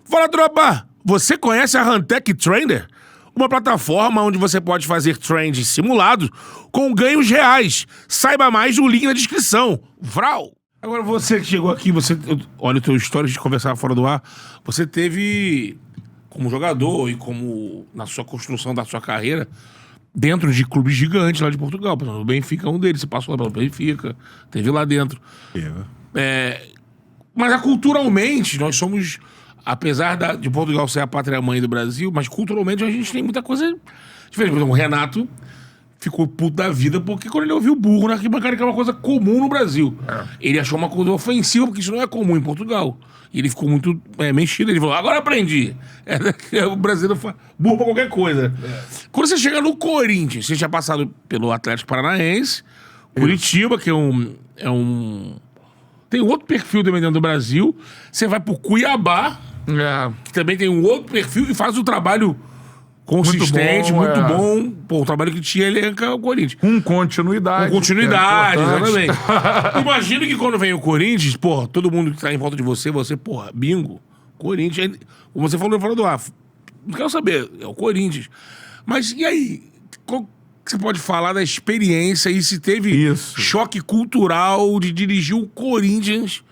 Fala, tropa! Você conhece a Rantec Trader? Uma plataforma onde você pode fazer trades simulados com ganhos reais. Saiba mais no link na descrição. Vral! Agora você que chegou aqui, olha o teu histórico de conversar fora do ar, você teve, como jogador e como na sua construção da sua carreira, dentro de clubes gigantes lá de Portugal. Por exemplo, o Benfica é um deles, você passou lá pelo Benfica, teve lá dentro. Mas culturalmente, nós somos, apesar de Portugal ser a pátria-mãe do Brasil, mas culturalmente a gente tem muita coisa diferente. Por exemplo, o Renato ficou puto da vida porque quando ele ouviu burro na arquibancada, que é uma coisa comum no Brasil, ele achou uma coisa ofensiva, porque isso não é comum em Portugal. E ele ficou muito mexido. Ele falou, agora aprendi. O brasileiro fala burro pra qualquer coisa. Quando você chega no Corinthians, você tinha passado pelo Atlético Paranaense, Curitiba, que tem um outro perfil também dentro do Brasil. Você vai pro Cuiabá, que também tem um outro perfil e faz um trabalho consistente, muito bom. Pô, o trabalho que tinha elenca o Corinthians. Com continuidade. Com continuidade, exatamente. Imagina que quando vem o Corinthians, porra, todo mundo que tá em volta de você, porra, bingo. Corinthians, como você falou fora do ar, não quero saber, é o Corinthians. Mas e aí? Qual que você pode falar da experiência e se teve choque cultural de dirigir o Corinthians?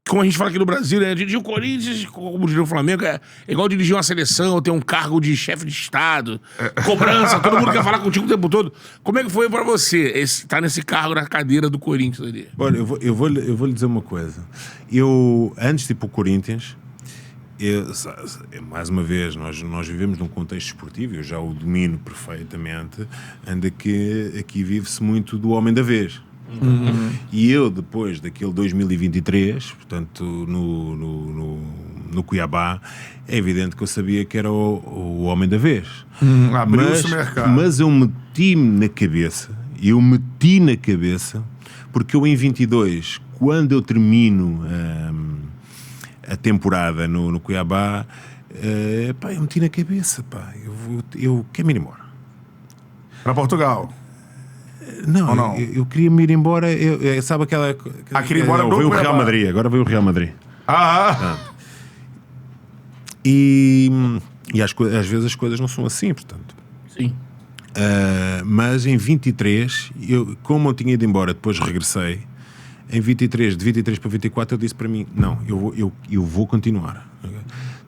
Como a gente fala aqui no Brasil, né? Dirigir o Corinthians, como dirigir o Flamengo, é igual dirigir uma seleção, ter um cargo de chefe de Estado, cobrança, todo mundo quer falar contigo o tempo todo. Como é que foi pra você estar nesse cargo na cadeira do Corinthians ali? Olha, eu vou lhe dizer uma coisa. Antes de ir para o Corinthians, mais uma vez, nós vivemos num contexto esportivo, eu já o domino perfeitamente, ainda que aqui vive-se muito do homem da vez. E eu, depois daquele 2023, portanto, no Cuiabá, é evidente que eu sabia que era o homem da vez. Abriu-se o mercado. Mas eu meti-me na cabeça, porque eu em 22, quando eu termino a temporada no Cuiabá, eu meti na cabeça, eu quero-me ir embora. Para Portugal. Não, eu queria me ir embora. Sabe aquela. Queria ir embora veio o Real Madrid, agora veio o Real Madrid. E às vezes as coisas não são assim, portanto. Sim. Mas em 23, como eu tinha ido embora, depois regressei. Em 23, de 23 para 24, eu disse para mim: não, eu vou continuar.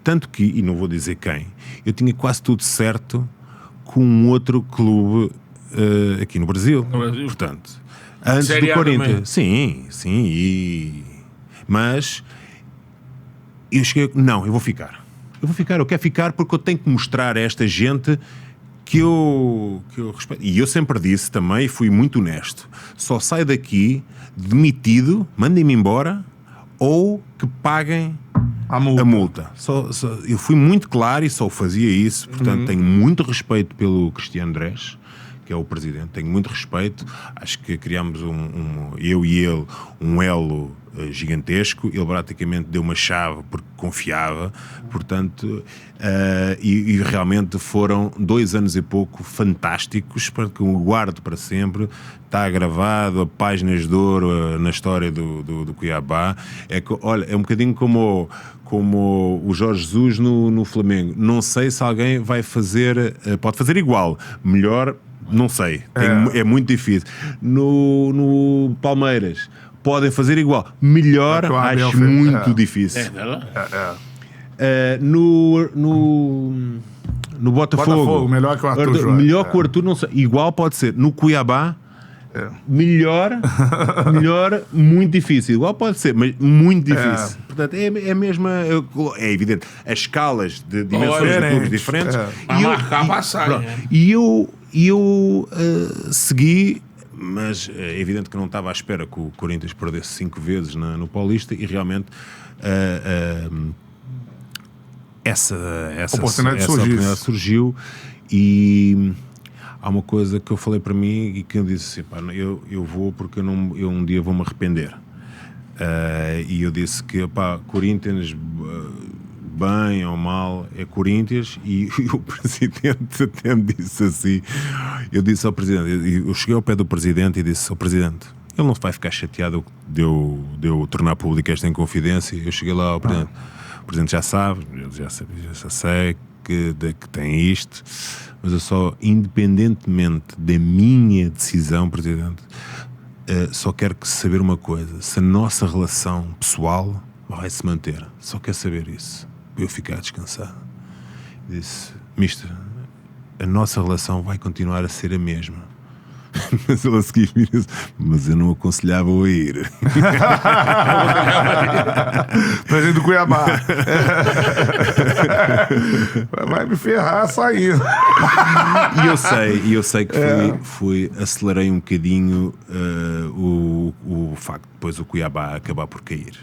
Tanto que, e não vou dizer quem, eu tinha quase tudo certo com um outro clube. Aqui no Brasil, portanto, antes do Corinthians. Sim, mas eu cheguei, não, eu vou ficar, eu quero ficar porque eu tenho que mostrar a esta gente que eu respeito. E eu sempre disse também, e fui muito honesto, só saio daqui demitido, mandem-me embora ou que paguem a multa. Eu fui muito claro e só fazia isso, portanto tenho muito respeito pelo Cristiano Andrés, que é o presidente, tenho muito respeito, acho que criámos eu e ele, um elo gigantesco, ele praticamente deu uma chave porque confiava, portanto, e realmente foram 2 anos e pouco fantásticos, para que eu guardo para sempre, está gravado, a páginas de ouro na história do Cuiabá, olha, é um bocadinho como o Jorge Jesus no Flamengo, não sei se alguém vai fazer, pode fazer igual, melhor, não sei, é muito difícil. No Palmeiras podem fazer igual, melhor acho muito difícil. No Botafogo, melhor que o Arthur. Melhor que o Arthur, não sei, igual pode ser. No Cuiabá, melhor, muito difícil. Igual pode ser, mas muito difícil. Portanto, é a mesma. É evidente, as escalas de dimensões de clubes diferentes. Para marcar a passagem. E eu segui, mas é evidente que não estava à espera que o Corinthians perdesse 5 vezes no Paulista e realmente essa oportunidade surgiu e há uma coisa que eu falei para mim e que eu disse assim, eu vou porque eu um dia vou-me arrepender. E eu disse que Corinthians, bem ou mal, é Corinthians, e o presidente até me disse assim, eu disse ao presidente, eu cheguei ao pé do presidente e disse ao presidente, ele não vai ficar chateado de eu tornar pública esta inconfidência. Eu cheguei lá ao presidente, Presidente já sabe, eu já sei que tem isto, mas eu só, independentemente da minha decisão, Presidente, só quero saber uma coisa: se a nossa relação pessoal vai se manter. Só quero saber isso, para eu ficar descansado. Disse: Mister, a nossa relação vai continuar a ser a mesma. Mas ele a seguir me disse: mas eu não aconselhava a ir. Presidente do Cuiabá. Vai me ferrar saindo. E eu sei que acelerei um bocadinho o facto de depois o Cuiabá acabar por cair.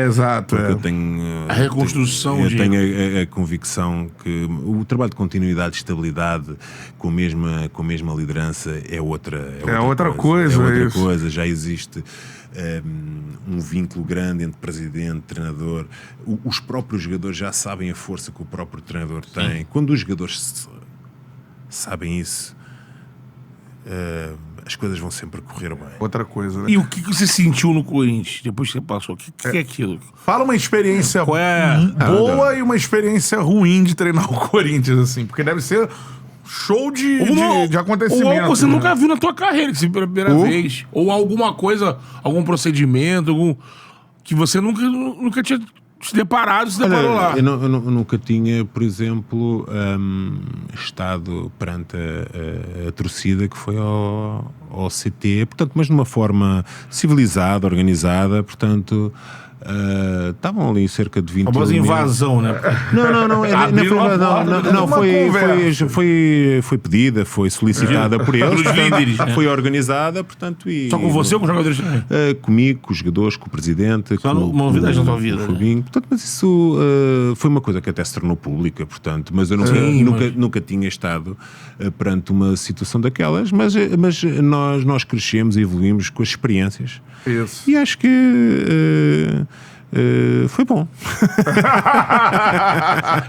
Exato. Porque eu tenho A reconstrução eu tenho a convicção que o trabalho de continuidade e estabilidade com a mesma liderança é outra coisa. Já existe um vínculo grande entre presidente e treinador. Os próprios jogadores já sabem a força que o próprio treinador tem. Quando os jogadores sabem isso, as coisas vão sempre correr bem. Outra coisa, né? E o que você sentiu no Corinthians depois que você passou? O que é aquilo? Fala uma experiência Qual é? boa e uma experiência ruim de treinar o Corinthians, assim. Porque deve ser show de acontecimento. Ou algo que você né? nunca viu na tua carreira, que você viu pela primeira vez. Ou alguma coisa, algum procedimento, que você nunca tinha se deparou lá. Eu nunca tinha, por exemplo, estado perante a torcida que foi ao CT, portanto, mas de uma forma civilizada, organizada, portanto. Estavam ali cerca de 20 A famosa invasão, né? Foi pedida, foi solicitada por eles, Pelos líderes, né? foi organizada, portanto. Só com você ou com os jogadores também? Comigo, com os jogadores, com o presidente. Só uma novidade na tua vida, com o Fabinho. Portanto, mas isso foi uma coisa que até se tornou pública, portanto, mas eu nunca tinha estado perante uma situação daquelas, mas nós crescemos e evoluímos com as experiências. Isso. E acho que foi bom.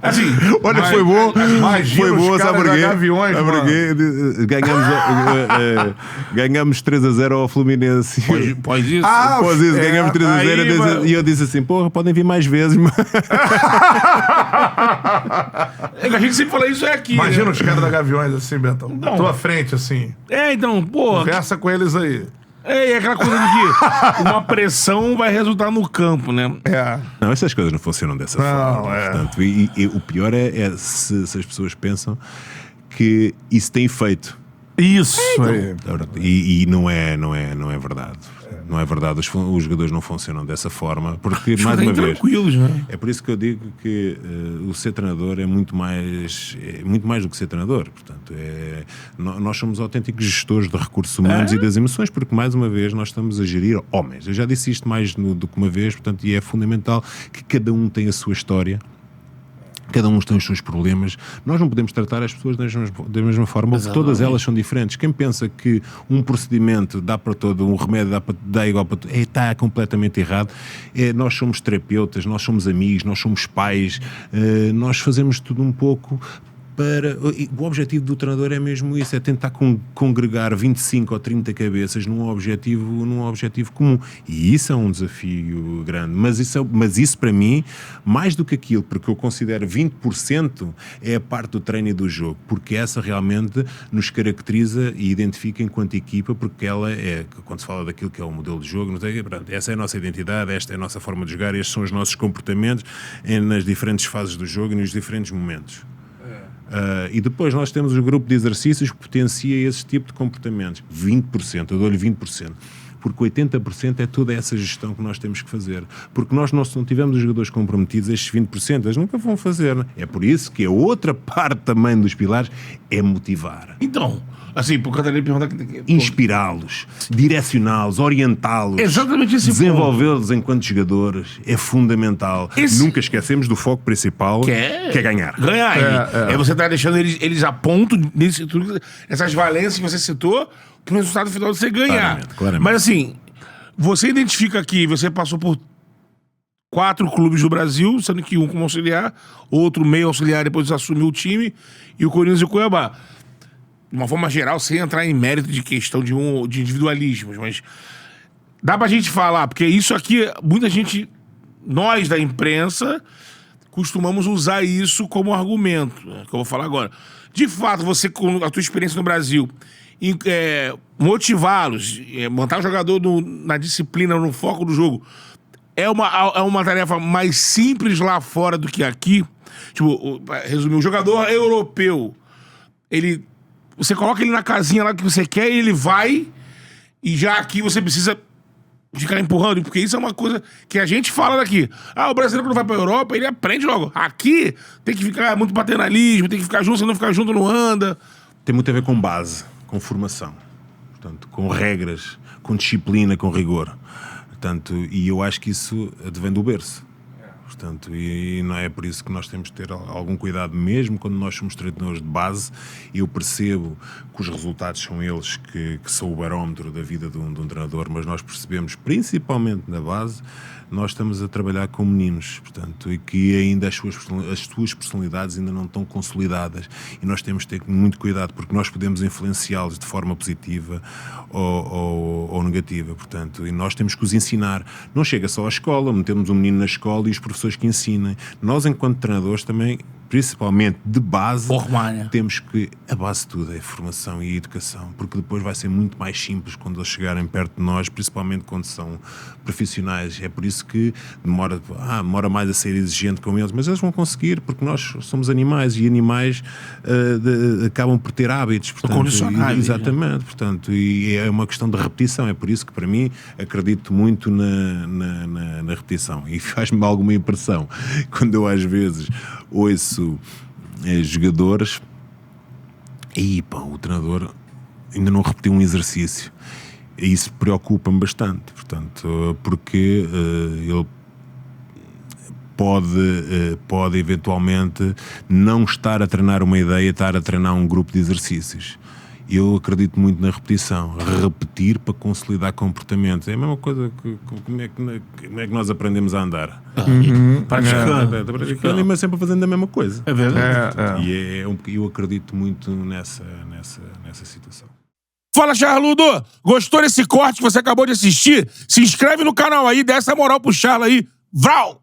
Assim, Olha, foi bom. Foi bom, sabe por quê? Gaviões, Ganhamos 3-0 ao Fluminense. Pós isso? Após isso, ganhamos 3-0 e eu disse assim: porra, podem vir mais vezes. A gente sempre fala isso aqui. Imagina né? os caras da Gaviões assim, Betão. Na tua frente, assim. Então, pô. Conversa com eles aí. É aquela coisa de que uma pressão vai resultar no campo, né? Não, essas coisas não funcionam dessa forma. Portanto, e o pior é se as pessoas pensam que isso tem efeito. Isso. E não é verdade. Não é verdade. Os jogadores não funcionam dessa forma. Porque, mais uma vez, tranquilos, né? é por isso que eu digo que o ser treinador é muito mais do que ser treinador. Portanto, nós somos autênticos gestores de recursos humanos e das emoções, porque, mais uma vez, nós estamos a gerir homens. Eu já disse isto mais do que uma vez, portanto, e é fundamental que cada um tenha a sua história. Cada um tem os seus problemas. Nós não podemos tratar as pessoas da mesma forma, porque todas elas são diferentes. Quem pensa que um procedimento dá para todo, um remédio dá igual para todo, está completamente errado. Nós somos terapeutas, nós somos amigos, nós somos pais, nós fazemos tudo um pouco. O objetivo do treinador é mesmo isso, é tentar congregar 25 ou 30 cabeças num objetivo comum. E isso é um desafio grande. Mas isso para mim, mais do que aquilo, porque eu considero 20% é a parte do treino e do jogo, porque essa realmente nos caracteriza e identifica enquanto equipa, porque ela quando se fala daquilo que é o modelo de jogo, essa é a nossa identidade, esta é a nossa forma de jogar, estes são os nossos comportamentos nas diferentes fases do jogo e nos diferentes momentos. E depois nós temos o grupo de exercícios que potencia esse tipo de comportamentos. 20%, eu dou-lhe 20%. Porque 80% é toda essa gestão que nós temos que fazer. Porque nós não tivermos os jogadores comprometidos, estes 20%, eles nunca vão fazer. Né? É por isso que a outra parte também dos pilares é motivar. Então, assim, por Catarina perguntar... Inspirá-los, direcioná-los, orientá-los. Exatamente esse desenvolvê-los enquanto jogadores é fundamental. Nunca esquecemos do foco principal, que é ganhar. Ganhar. Você está deixando eles a ponto disso, essas valências que você citou, para o resultado final de você ganhar. Claramente. Mas assim, você identifica aqui, você passou por 4 clubes do Brasil, sendo que um como auxiliar, outro meio auxiliar, depois assumiu o time, e o Corinthians e o Cuiabá. De uma forma geral, sem entrar em mérito de questão de individualismos, mas dá pra gente falar, porque isso aqui, muita gente, nós da imprensa, costumamos usar isso como argumento, né, que eu vou falar agora. De fato, você, com a tua experiência no Brasil, motivá-los, manter o jogador na disciplina, no foco do jogo, é uma tarefa mais simples lá fora do que aqui? Tipo, resumir, o jogador europeu, você coloca ele na casinha lá que você quer e ele vai, e já aqui você precisa ficar empurrando, porque isso é uma coisa que a gente fala daqui. O brasileiro quando vai pra Europa, ele aprende logo. Aqui tem que ficar muito paternalismo, tem que ficar junto, se não ficar junto não anda. Tem muito a ver com base, com formação, portanto, com regras, com disciplina, com rigor. Portanto, e eu acho que isso advém do berço. Portanto, e não é por isso que nós temos que ter algum cuidado mesmo quando nós somos treinadores de base. Eu percebo que os resultados são eles que são o barómetro da vida de um treinador, mas nós percebemos, principalmente na base, nós estamos a trabalhar com meninos, portanto, e que ainda as suas personalidades ainda não estão consolidadas, e nós temos que ter muito cuidado, porque nós podemos influenciá-los de forma positiva ou negativa, portanto, e nós temos que os ensinar. Não chega só à escola, metemos um menino na escola e os professores que ensinem. Nós, enquanto treinadores, também, principalmente de base, temos que, a base de tudo é formação e educação, porque depois vai ser muito mais simples quando eles chegarem perto de nós, principalmente quando são profissionais. É por isso que demora mais a ser exigente com eles, mas eles vão conseguir, porque nós somos animais, e animais acabam por ter hábitos, portanto, condicionáveis. Exatamente, portanto, e é uma questão de repetição. É por isso que, para mim, acredito muito na repetição, e faz-me alguma impressão quando eu às vezes ouço jogadores e o treinador ainda não repetiu um exercício, e isso preocupa-me bastante, portanto, porque ele pode eventualmente não estar a treinar uma ideia, estar a treinar um grupo de exercícios. Eu acredito muito na repetição, repetir para consolidar comportamentos. É a mesma coisa que como é que nós aprendemos a andar. Praticando, mas sempre fazendo a mesma coisa. É verdade. E eu acredito muito nessa situação. Fala, Charludo! Gostou desse corte que você acabou de assistir? Se inscreve no canal aí, dá essa moral pro Charla aí. Vral!